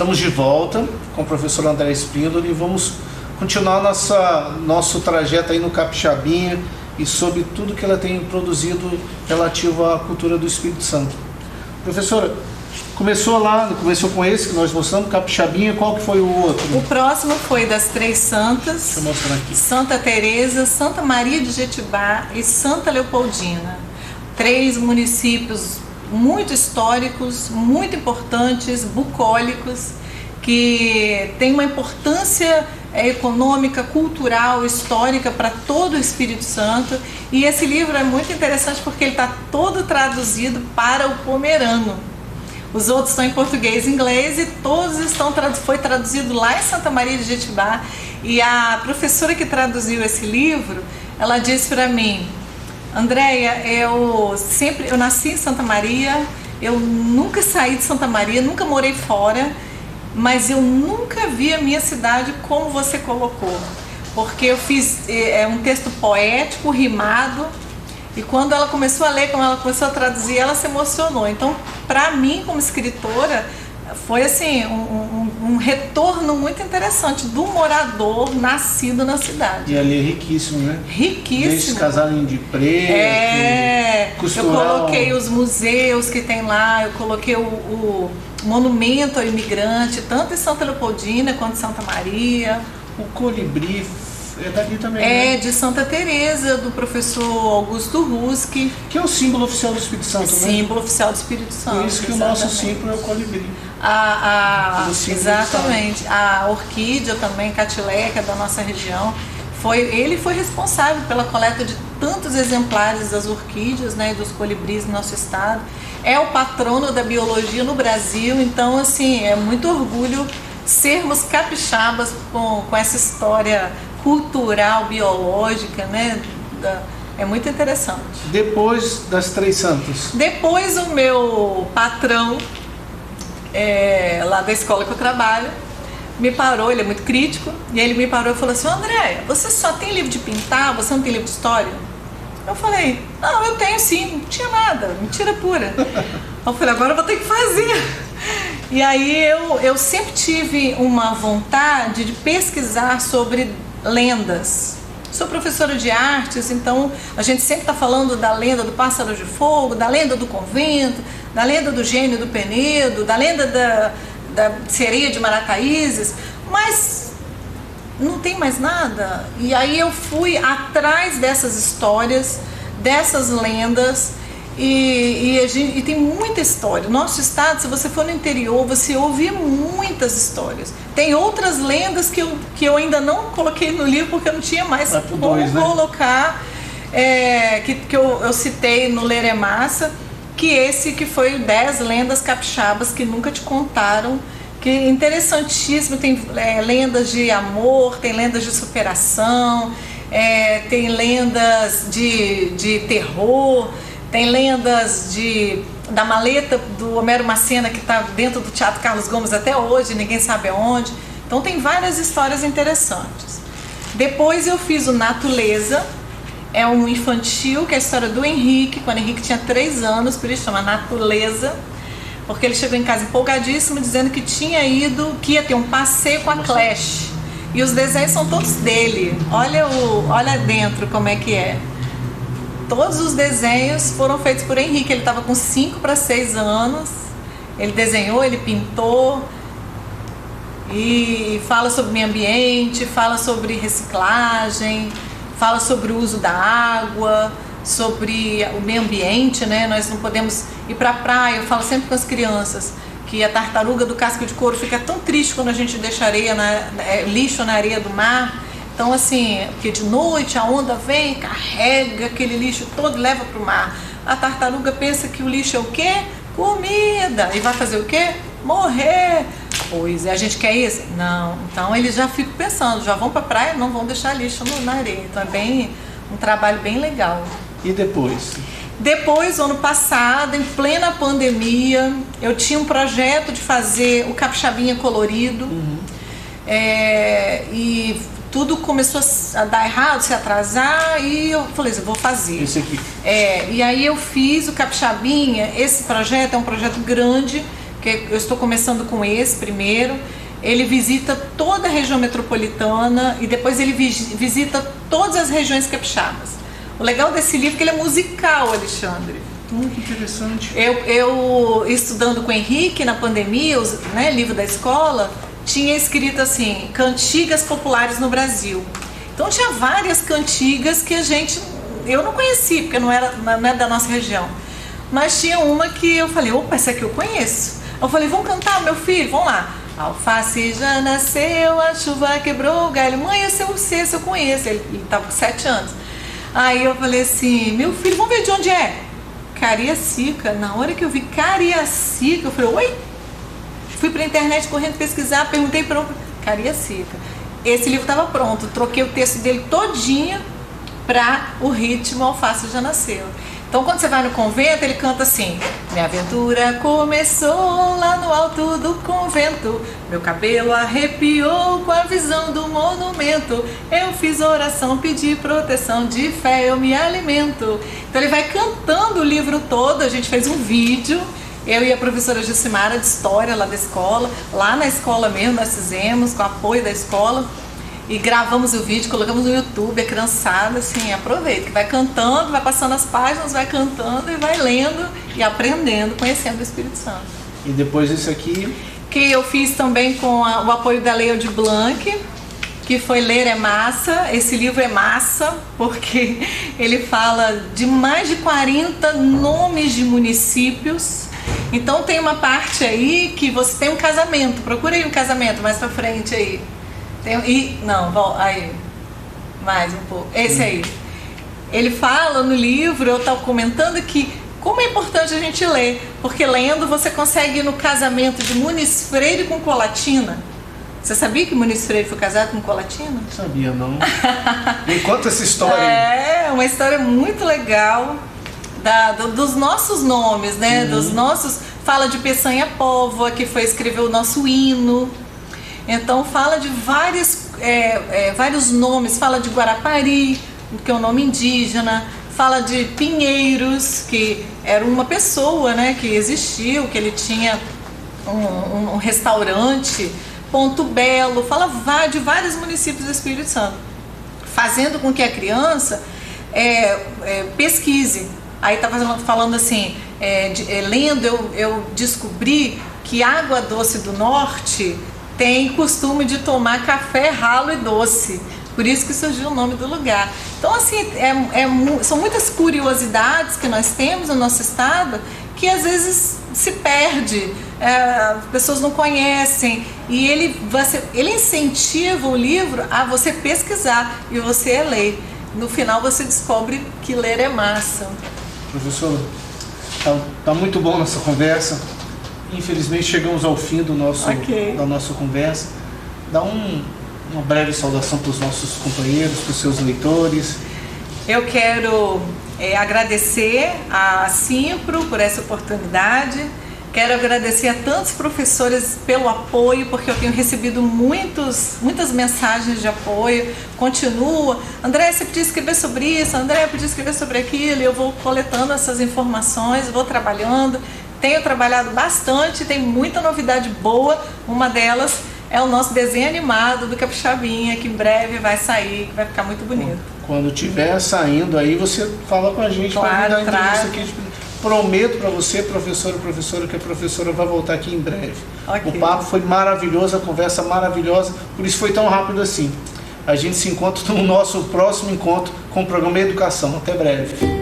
Estamos de volta com o professor André Espíndola e vamos continuar nosso trajeto aí no Capixabinha e sobre tudo que ela tem produzido relativo à cultura do Espírito Santo. Professora, começou com esse que nós mostramos, Capixabinha, qual que foi o outro? O próximo foi das Três Santas. Deixa eu mostrar aqui. Santa Teresa, Santa Maria de Jetibá e Santa Leopoldina. 3 municípios muito históricos, muito importantes, bucólicos, que têm uma importância econômica, cultural, histórica para todo o Espírito Santo. E esse livro é muito interessante porque ele está todo traduzido para o pomerano. Os outros estão em português e inglês e todos foi traduzido lá em Santa Maria de Jetibá. E a professora que traduziu esse livro, ela disse para mim: Andréia, eu nasci em Santa Maria, eu nunca saí de Santa Maria, nunca morei fora, mas eu nunca vi a minha cidade como você colocou, porque eu fiz um texto poético, rimado, e quando ela começou a ler, quando ela começou a traduzir, ela se emocionou. Então, para mim, como escritora, foi assim um retorno muito interessante do morador nascido na cidade. E ali é riquíssimo, né? Riquíssimo. Desde casalinho de preto, costural. Eu coloquei os museus que tem lá, eu coloquei o monumento ao imigrante, tanto em Santa Leopoldina quanto em Santa Maria. O colibri é dali também, né? É de Santa Teresa, do professor Augusto Ruski. Que é o símbolo oficial do Espírito Santo, né? Símbolo oficial do Espírito Santo. Por isso que exatamente. O nosso símbolo é o colibri. Exatamente. A orquídea também, catileca, da nossa região. Ele foi responsável pela coleta de tantos exemplares das orquídeas, né, e dos colibris no nosso estado. É o patrono da biologia no Brasil, então assim, é muito orgulho sermos capixabas com essa história cultural, biológica, né? É muito interessante. Depois das Três Santas? Depois o meu patrão, lá da escola que eu trabalho, me parou, ele é muito crítico, e ele me parou e falou assim: Andréia, você só tem livro de pintar, você não tem livro de história? Eu falei: não, eu tenho sim, não tinha nada, mentira pura. Eu falei: agora eu vou ter que fazer. E aí eu sempre tive uma vontade de pesquisar sobre lendas. Sou professora de artes, então a gente sempre está falando da lenda do pássaro de fogo, da lenda do convento, da lenda do gênio do Penedo, da lenda da sereia de Marataízes, mas não tem mais nada. E aí eu fui atrás dessas histórias, dessas lendas, e tem muita história. Nosso estado, se você for no interior, você ouve muitas histórias. Tem outras lendas que eu ainda não coloquei no livro porque eu não tinha mais como colocar, que eu citei no Ler é Massa, que foi 10 lendas capixabas que nunca te contaram, que é interessantíssimo. Tem lendas de amor, tem lendas de superação, tem lendas de terror, tem lendas da maleta do Homero Macena, que está dentro do Teatro Carlos Gomes até hoje, ninguém sabe aonde. Então tem várias histórias interessantes. Depois eu fiz o Natureza, é um infantil, que é a história do Henrique, quando o Henrique tinha 3 anos, por isso chama Natureza, porque ele chegou em casa empolgadíssimo, dizendo que que ia ter um passeio com a Clash. E os desenhos são todos dele. Olha dentro como é que é. Todos os desenhos foram feitos por Henrique. Ele estava com 5 para 6 anos. Ele desenhou, ele pintou. E fala sobre meio ambiente, fala sobre reciclagem, fala sobre o uso da água, sobre o meio ambiente, né? Nós não podemos ir para a praia. Eu falo sempre com as crianças que a tartaruga do casco de couro fica tão triste quando a gente deixa lixo na areia do mar. Então assim, porque de noite a onda vem, carrega aquele lixo todo e leva para o mar. A tartaruga pensa que o lixo é o quê? Comida. E vai fazer o quê? Morrer. Pois é, a gente quer isso? Não. Então eles já ficam pensando, já vão para a praia, não vão deixar lixo na areia. Então é um trabalho bem legal. E depois? Depois, ano passado, em plena pandemia, eu tinha um projeto de fazer o Capixabinha colorido. E tudo começou a dar errado, se atrasar, e eu falei assim, vou fazer. Esse aqui. E aí eu fiz o Capixabinha. Esse projeto é um projeto grande, porque eu estou começando com esse primeiro. Ele visita toda a região metropolitana e depois ele visita todas as regiões capixabas. O legal desse livro é que ele é musical, Alexandre. Muito interessante. Eu estudando com o Henrique na pandemia, né, livro da escola, tinha escrito assim, cantigas populares no Brasil. Então tinha várias cantigas que eu não conhecia, porque não é da nossa região. Mas tinha uma que eu falei, opa, essa aqui eu conheço. Eu falei, vamos cantar, meu filho, vamos lá. Alface já nasceu, a chuva quebrou o galho. Mãe, esse eu conheço. Ele estava com 7 anos. Aí eu falei assim, meu filho, vamos ver de onde é? Cariacica. Na hora que eu vi Cariacica, eu falei, oi? Fui pra internet correndo pesquisar, perguntei para Cariacica. Esse livro estava pronto, troquei o texto dele todinho para o ritmo Alface já nasceu. Então quando você vai no convento, ele canta assim: minha aventura começou lá no alto do convento, meu cabelo arrepiou com a visão do monumento, eu fiz oração, pedi proteção, de fé eu me alimento. Então ele vai cantando o livro todo. A gente fez um vídeo, eu e a professora Gilcimara de História lá da escola, lá na escola mesmo nós fizemos, com o apoio da escola, e gravamos o vídeo, colocamos no YouTube. A criançada, assim, aproveita, que vai cantando, vai passando as páginas, vai cantando e vai lendo e aprendendo, conhecendo o Espírito Santo. E depois isso aqui? Que eu fiz também com o apoio da Lei Aldir Blanc, que foi Ler é Massa. Esse livro é massa, porque ele fala de mais de 40 nomes de municípios. Então tem uma parte aí que você tem um casamento, procura aí um casamento mais pra frente aí. Aí, mais um pouco, esse aí. Ele fala no livro, eu estava comentando que como é importante a gente ler, porque lendo você consegue ir no casamento de Muniz Freire com Colatina. Você sabia que Muniz Freire foi casado com Colatina? Não sabia, não. Me conta essa história. É uma história muito legal dos nossos nomes, né? Dos nossos. Fala de Peçanha Póvoa, que foi escrever o nosso hino. Então fala de vários nomes, fala de Guarapari, que é um nome indígena, fala de Pinheiros, que era uma pessoa, né, que existiu, que ele tinha um restaurante, Ponto Belo, fala de vários municípios do Espírito Santo, fazendo com que a criança pesquise. Aí tá falando assim, lendo eu descobri que Água Doce do Norte tem costume de tomar café ralo e doce, por isso que surgiu o nome do lugar. Então assim, são muitas curiosidades que nós temos no nosso estado que às vezes se perde, as pessoas não conhecem, e ele incentiva o livro a você pesquisar e você ler. No final você descobre que ler é massa. Professor, tá muito bom nossa conversa. Infelizmente chegamos ao fim da nossa conversa. Dá uma breve saudação para os nossos companheiros, para os seus leitores. Eu quero agradecer a Simpro por essa oportunidade. Quero agradecer a tantos professores pelo apoio, porque eu tenho recebido muitas mensagens de apoio. Continua, André, você podia escrever sobre isso, André, podia escrever sobre aquilo. Eu vou coletando essas informações, vou trabalhando. Tenho trabalhado bastante, tem muita novidade boa. Uma delas é o nosso desenho animado do Capixabinha, que em breve vai sair, que vai ficar muito bonito. Quando estiver saindo aí, você fala com a gente, claro, para dar entrevista aqui. Prometo para você, professora, que a professora vai voltar aqui em breve. Okay. O papo foi maravilhoso, a conversa maravilhosa, por isso foi tão rápido assim. A gente se encontra no nosso próximo encontro com o programa Educação. Até breve.